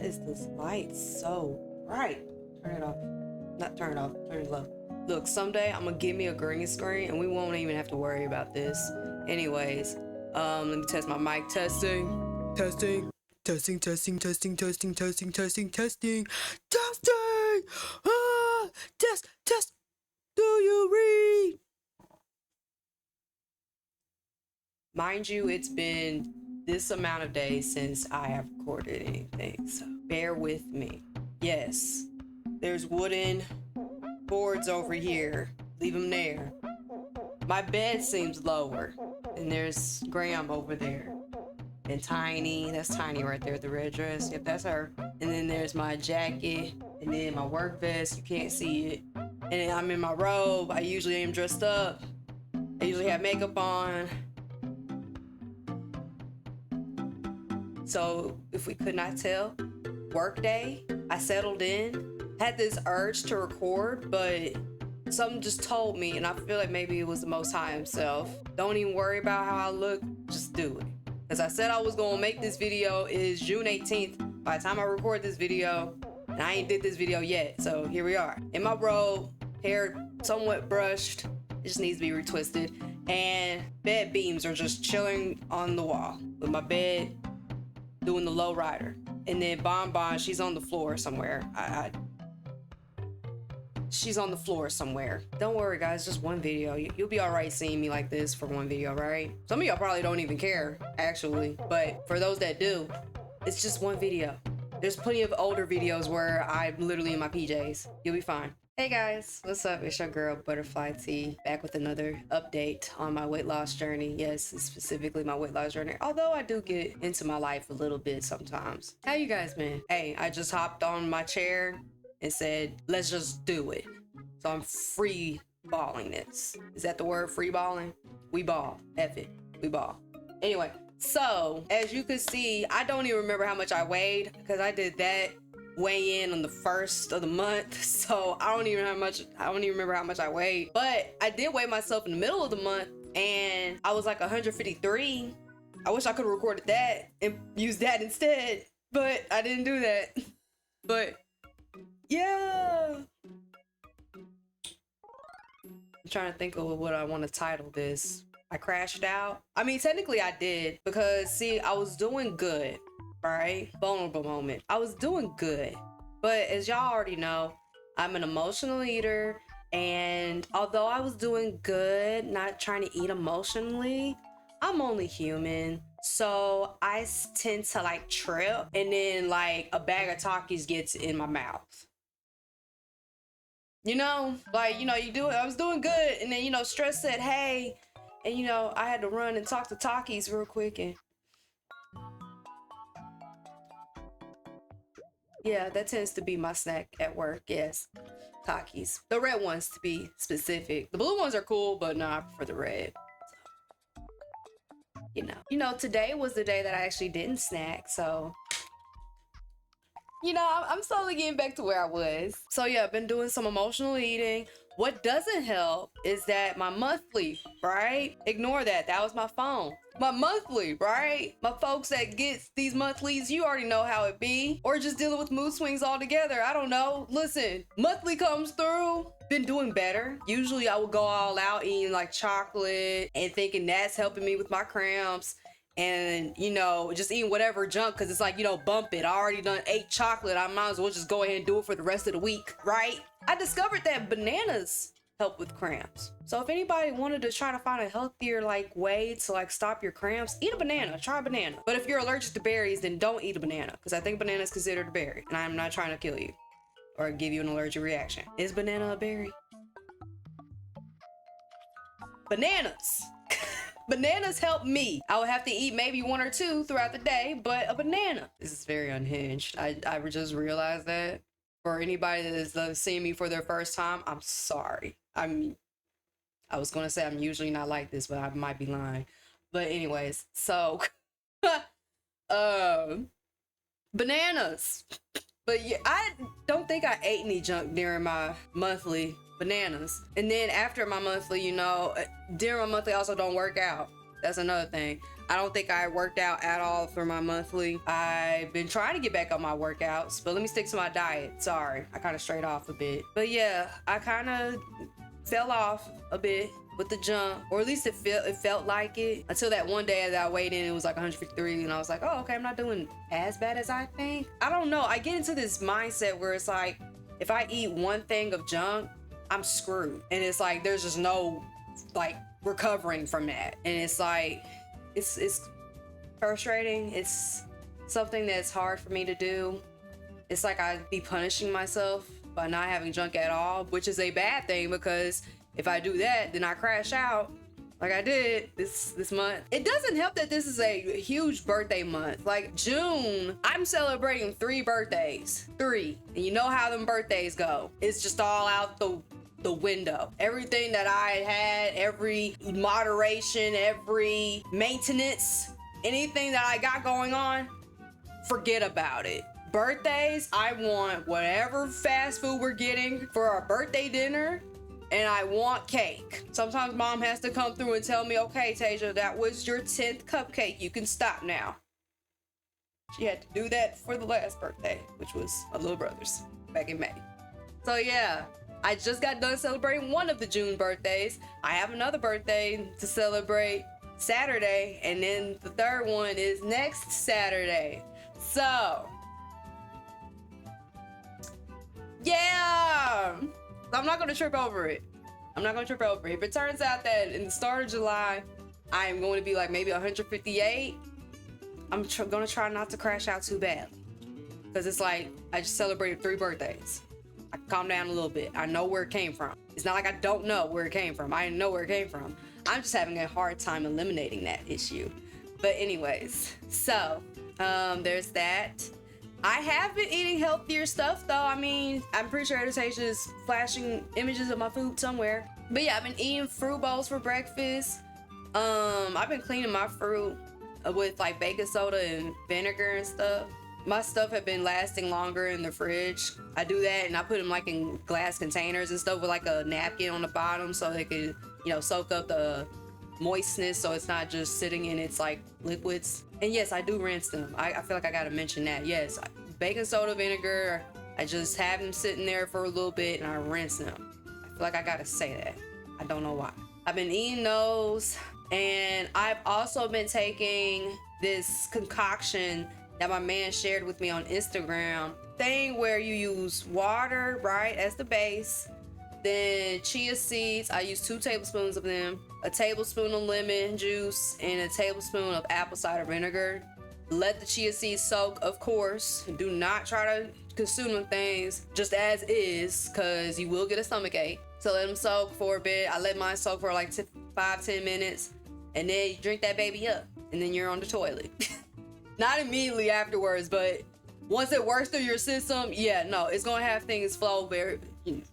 is this light so bright? Turn it off. Not turn it off, turn it low. Look, someday I'm gonna give me a green screen and we won't even have to worry about this. Anyways, let me test my mic. Testing. Ah, test. Do you read? Mind you, it's been this amount of days since I have recorded anything, so bear with me. Yes, there's wooden boards over here. Leave them there. My bed seems lower, and there's Graham over there. And Tiny, that's Tiny right there, the red dress. Yep, that's her. And then there's my jacket, and then my work vest. You can't see it. And then I'm in my robe. I usually am dressed up. I usually have makeup on. So if we could not tell, work day, I settled in, had this urge to record, but something just told me, and I feel like maybe it was the Most High himself. Don't even worry about how I look, just do it. Because I said I was gonna make this video. It is June 18th by the time I record this video, and I ain't did this video yet, so here we are. In my robe, hair somewhat brushed, it just needs to be retwisted, and bed beams are just chilling on the wall with my bed doing the low rider. And then Bonbon, she's on the floor somewhere. She's on the floor somewhere. Don't worry guys, just one video. You'll be all right seeing me like this for one video, right? Some of y'all probably don't even care, actually. But for those that do, it's just one video. There's plenty of older videos where I'm literally in my PJs. You'll be fine. Hey guys, what's up? It's your girl Butterfly T, back with another update on my weight loss journey. Yes, specifically my weight loss journey, although I do get into my life a little bit sometimes. How you guys been? Hey, I just hopped on my chair and said, let's just do it. So I'm free balling this. Is that the word, free balling? We ball, F it, we ball. Anyway, so as you can see, I don't even remember how much I weighed because I did that weigh in on the 1st of the month, so I don't even remember how much I weighed. But I did weigh myself in the middle of the month and I was like 153. I wish I could have recorded that and used that instead, but I didn't do that. But yeah, I'm trying to think of what I want to title this. I crashed out. I mean, technically I did, because see, I was doing good. Right? Vulnerable moment. I was doing good, but as y'all already know, I'm an emotional eater, and although I was doing good, not trying to eat emotionally, I'm only human, so I tend to like trip, and then like a bag of Takis gets in my mouth. You know, like, you know, I was doing good, and then, you know, stress said, hey, and you know, I had to run and talk to Takis real quick, and yeah, that tends to be my snack at work, yes. Takis. The red ones, to be specific. The blue ones are cool, but no, I prefer the red. So, you know, today was the day that I actually didn't snack, so you know, I'm slowly getting back to where I was. So yeah, I've been doing some emotional eating. What doesn't help is that my monthly, right? Ignore that. That was my phone. My monthly, right? My folks that gets these monthlies, you already know how it be. Or just dealing with mood swings altogether. I don't know. Listen, monthly comes through. Been doing better. Usually I would go all out eating like chocolate and thinking that's helping me with my cramps. And, you know, just eating whatever junk, because it's like, you know, bump it. I already done ate chocolate. I might as well just go ahead and do it for the rest of the week, right? I discovered that bananas help with cramps. So if anybody wanted to try to find a healthier like way to like stop your cramps, eat a banana. Try a banana. But if you're allergic to berries, then don't eat a banana, because I think banana is considered a berry, and I'm not trying to kill you or give you an allergic reaction. Is banana a berry? Bananas. Bananas help me. I would have to eat maybe one or two throughout the day, but a banana. This is very unhinged. I just realized that. For anybody that is seeing me for their first time, I'm sorry. I was gonna say I'm usually not like this, but I might be lying. But anyways, so bananas. But yeah, I don't think I ate any junk during my monthly bananas. And then after my monthly, you know, during my monthly I also don't work out. That's another thing. I don't think I worked out at all for my monthly. I've been trying to get back on my workouts, but let me stick to my diet. Sorry, I kind of strayed off a bit. But yeah, I kind of fell off a bit with the jump, or at least it felt like it, until that one day that I weighed in, it was like 153, and I was like, oh, okay, I'm not doing as bad as I think. I don't know. I get into this mindset where it's like, if I eat one thing of junk, I'm screwed. And it's like, there's just no like recovering from that. And it's like, it's frustrating. It's something that's hard for me to do. It's like I'd be punishing myself by not having junk at all, which is a bad thing, because if I do that, then I crash out like I did this month. It doesn't help that this is a huge birthday month. Like June, I'm celebrating 3 birthdays. 3. And you know how them birthdays go. It's just all out the window. Everything that I had, every moderation, every maintenance, anything that I got going on, forget about it. Birthdays, I want whatever fast food we're getting for our birthday dinner, and I want cake. Sometimes mom has to come through and tell me, okay, Tasia, that was your 10th cupcake. You can stop now. She had to do that for the last birthday, which was my little brother's back in May. So yeah, I just got done celebrating one of the June birthdays. I have another birthday to celebrate Saturday, and then the third one is next Saturday. So yeah, I'm not gonna trip over it. If it turns out that in the start of July, I am going to be like maybe 158, I'm gonna try not to crash out too bad. Because it's like, I just celebrated 3 birthdays. I can calm down a little bit. I know where it came from. It's not like I don't know where it came from. I know where it came from. I'm just having a hard time eliminating that issue. But anyways, so there's that. I have been eating healthier stuff though. I mean, I'm pretty sure Anastasia is flashing images of my food somewhere. But yeah, I've been eating fruit bowls for breakfast. I've been cleaning my fruit with like baking soda and vinegar and stuff. My stuff had been lasting longer in the fridge. I do that and I put them like in glass containers and stuff with like a napkin on the bottom so they could, you know, soak up the moistness so it's not just sitting in its like liquids. And yes, I do rinse them. I feel like I gotta mention that. Yes, baking soda, vinegar, I just have them sitting there for a little bit and I rinse them. I feel like I gotta say that. I don't know why. I've been eating those, and I've also been taking this concoction that my man shared with me on Instagram thing where you use water, right, as the base, then chia seeds. I use 2 tablespoons of them, a tablespoon of lemon juice, and a tablespoon of apple cider vinegar. Let the chia seeds soak, of course. Do not try to consume them things just as is, because you will get a stomach ache. So let them soak for a bit. I let mine soak for like 5-10 minutes, and then you drink that baby up, and then you're on the toilet. Not immediately afterwards, but once it works through your system, yeah, no, it's gonna have things flow very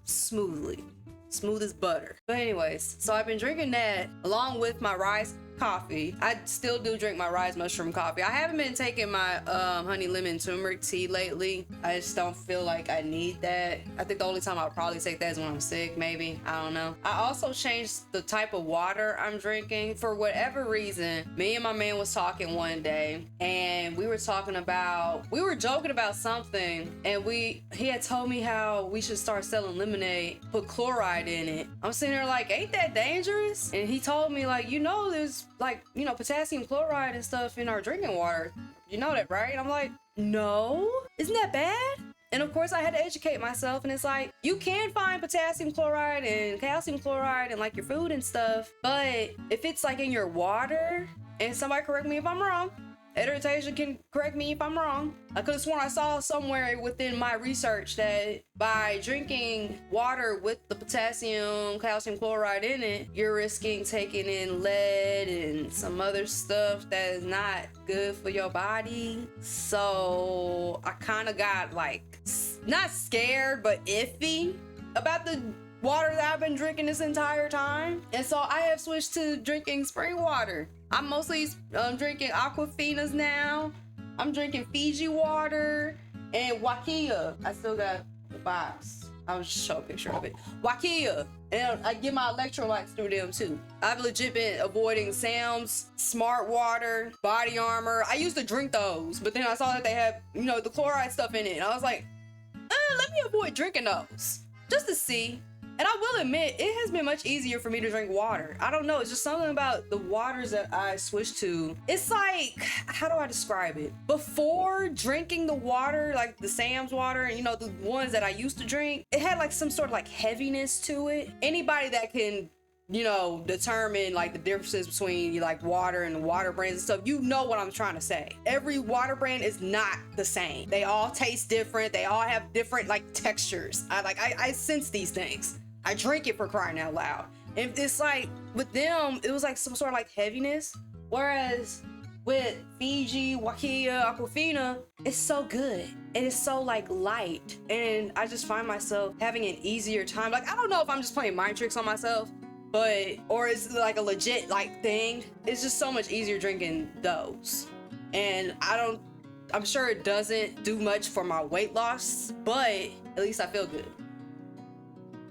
smoothly. Smooth as butter. But anyways, so I've been drinking that along with my rice coffee. I still do drink my rice mushroom coffee. I haven't been taking my honey lemon turmeric tea lately. I just don't feel like I need that. I think the only time I'll probably take that is when I'm sick, maybe. I don't know. I also changed the type of water I'm drinking. For whatever reason, me and my man was talking one day, and we were joking about something, and he had told me how we should start selling lemonade, put chloride in it. I'm sitting there like, ain't that dangerous? And he told me like, there's like, potassium chloride and stuff in our drinking water. You know that, right? I'm like, no, isn't that bad? And of course I had to educate myself, and it's like, you can find potassium chloride and calcium chloride in like your food and stuff, but if it's like in your water, and somebody correct me if I'm wrong, Editation can correct me if I'm wrong. I could have sworn I saw somewhere within my research that by drinking water with the potassium, calcium chloride in it, you're risking taking in lead and some other stuff that is not good for your body. So I kind of got like, not scared, but iffy about the water that I've been drinking this entire time. And so I have switched to drinking spring water. I'm mostly drinking Aquafinas now. I'm drinking Fiji water and Wakia. I still got the box. I'll just show a picture of it. Wakia. And I get my electrolytes through them too. I've legit been avoiding Sam's, Smart Water, Body Armor. I used to drink those, but then I saw that they had, you know, the chloride stuff in it. And I was like, let me avoid drinking those just to see. And I will admit, it has been much easier for me to drink water. I don't know, it's just something about the waters that I switched to. It's like, how do I describe it? Before drinking the water, like the Sam's water, and you know, the ones that I used to drink, it had like some sort of like heaviness to it. Anybody that can, you know, determine like the differences between like water and water brands and stuff, you know what I'm trying to say. Every water brand is not the same. They all taste different. They all have different like textures. I sense these things. I drink it, for crying out loud. And it's like with them, it was like some sort of like heaviness. Whereas with Fiji, Wakia, Aquafina, it's so good. And it's so like light. And I just find myself having an easier time. Like, I don't know if I'm just playing mind tricks on myself, but, or it's like a legit like thing. It's just so much easier drinking those. And I'm sure it doesn't do much for my weight loss, but at least I feel good.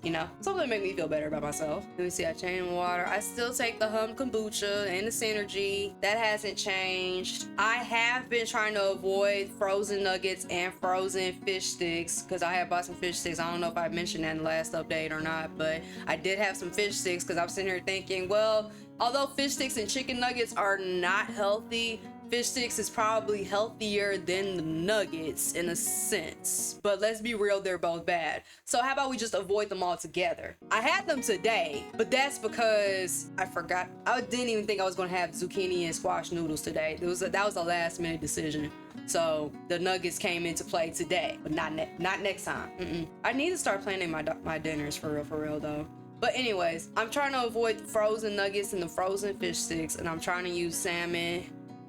You know, something to make me feel better about myself. Let me see, I changed my water. I still take the kombucha and the Synergy. That hasn't changed. I have been trying to avoid frozen nuggets and frozen fish sticks because I had bought some fish sticks. I don't know if I mentioned that in the last update or not, but I did have some fish sticks because I'm sitting here thinking, well, although fish sticks and chicken nuggets are not healthy, fish sticks is probably healthier than the nuggets in a sense. But let's be real, they're both bad. So how about we just avoid them all together? I had them today, but that's because I forgot. I didn't even think I was gonna have zucchini and squash noodles today. That was a last minute decision. So the nuggets came into play today, but not next time. I need to start planning my dinners for real though. But anyways, I'm trying to avoid the frozen nuggets and the frozen fish sticks, and I'm trying to use salmon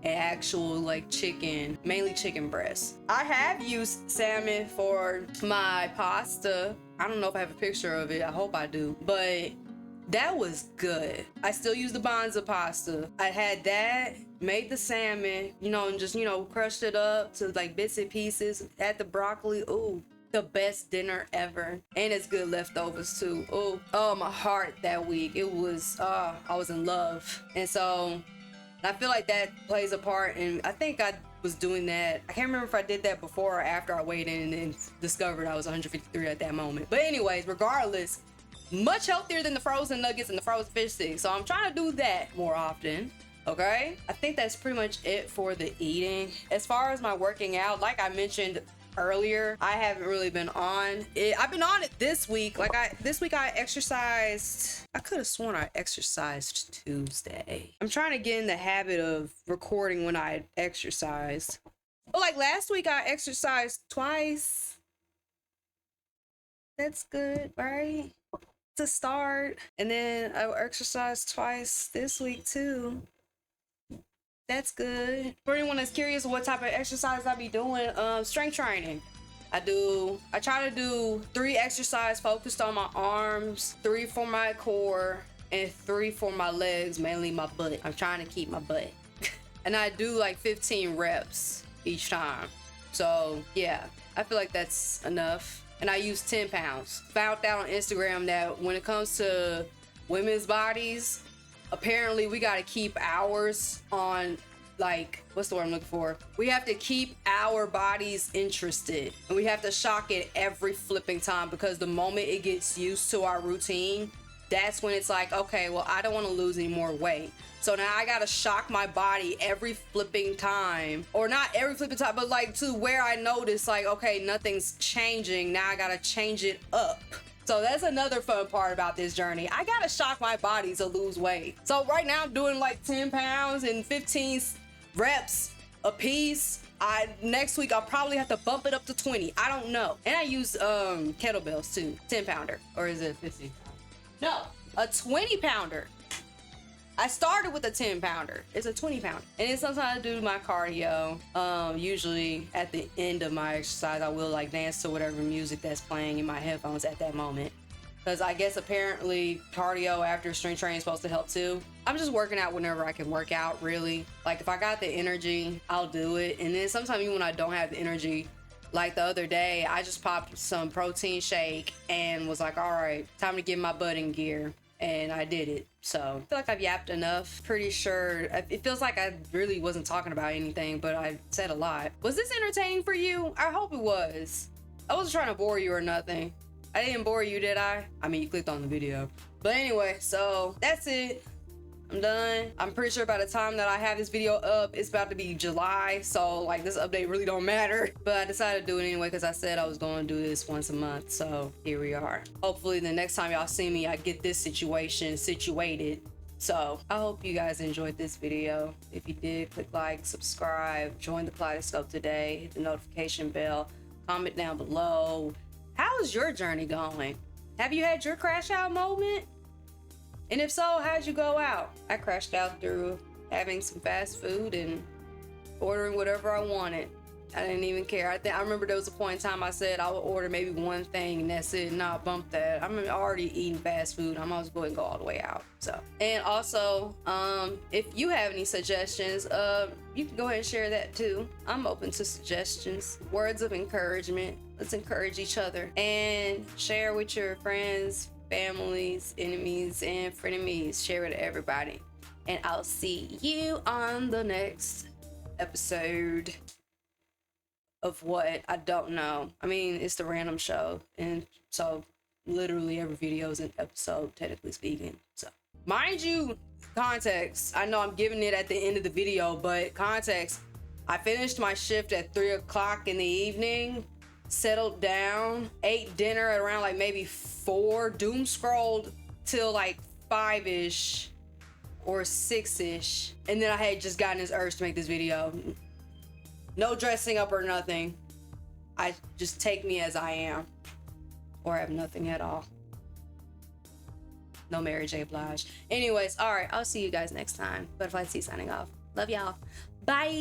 and actual like chicken, mainly chicken breasts. I have used salmon for my pasta. I don't know if I have a picture of it. I hope I do, but that was good. I still use the Bonza pasta. I had that, made the salmon, you know, and just, you know, crushed it up to like bits and pieces. Add the broccoli. Ooh, the best dinner ever. And it's good leftovers too. Oh, my heart that week. It was, I was in love. And so I feel like that plays a part, and I think I was doing that. I can't remember if I did that before or after I weighed in and discovered I was 153 at that moment. But anyways, regardless, much healthier than the frozen nuggets and the frozen fish sticks. So I'm trying to do that more often. Okay, I think that's pretty much it for the eating. As far as my working out, like I mentioned earlier, I haven't really been on it. I've been on it this week. This week I exercised. I could have sworn I exercised Tuesday. I'm trying to get in the habit of recording when I exercised. But like last week I exercised twice. That's good, right? To start. And then I exercised twice this week too. That's good. For anyone that's curious what type of exercise I be doing, strength training. I try to do 3 exercises focused on my arms, 3 for my core, and 3 for my legs, mainly my butt. I'm trying to keep my butt. And I do like 15 reps each time. So yeah, I feel like that's enough. And I use 10 pounds. Found out on Instagram that when it comes to women's bodies, apparently we got to keep ours on, like, what's the word I'm looking for? We have to keep our bodies interested, and we have to shock it every flipping time, because the moment it gets used to our routine, that's when it's like, okay, well, I don't want to lose any more weight. So now I got to shock my body every flipping time, or not every flipping time, but like to where I notice like, okay, nothing's changing. Now I got to change it up. So that's another fun part about this journey. I gotta shock my body to lose weight. So right now I'm doing like 10 pounds and 15 reps a piece. Next week I'll probably have to bump it up to 20. I don't know. And I use kettlebells too. 10 pounder. Or is it 50? No, a 20 pounder. I started with a 10 pounder. It's a 20 pounder. And then sometimes I do my cardio. Usually at the end of my exercise, I will like dance to whatever music that's playing in my headphones at that moment. Because I guess apparently cardio after strength training is supposed to help too. I'm just working out whenever I can work out, really. Like if I got the energy, I'll do it. And then sometimes even when I don't have the energy, Like the other day, I just popped some protein shake and was like, all right, time to get my butt in gear. And I did it. So I feel like I've yapped enough. Pretty sure it feels like I really wasn't talking about anything, but I said a lot. Was this entertaining for you? I hope it was. I wasn't trying to bore you or nothing. I didn't bore you, did I? I mean, you clicked on the video. But anyway, so that's it. I'm done. I'm pretty sure by the time that I have this video up, it's about to be July. So like this update really don't matter. But I decided to do it anyway because I said I was going to do this once a month. So here we are. Hopefully the next time y'all see me, I get this situation situated. So I hope you guys enjoyed this video. If you did, click like, subscribe, join the Kaleidoscope today, hit the notification bell, comment down below. How is your journey going? Have you had your crash out moment? And if so, how'd you go out? I crashed out through having some fast food and ordering whatever I wanted. I didn't even care. I remember there was a point in time I said I would order maybe one thing and that's it. Nah, bump that. I'm already eating fast food. I'm always going to go all the way out. So, and also, if you have any suggestions, you can go ahead and share that too. I'm open to suggestions, words of encouragement. Let's encourage each other and share with your friends, families, enemies, and frenemies. Share it to everybody. And I'll see you on the next episode of what? I don't know. I mean, it's the random show. And so literally every video is an episode, technically speaking. So mind you, context. I know I'm giving it at the end of the video, but context. I finished my shift at 3 o'clock in the evening, settled down, ate dinner at around like maybe 4, doom scrolled till like 5-ish or 6-ish, and then I had just gotten this urge to make this video. No dressing up or nothing. I just take me as I am, or have nothing at all. No Mary J. Blige. Anyways, all right, I'll see you guys next time. Butterfly T signing off. Love y'all. Bye.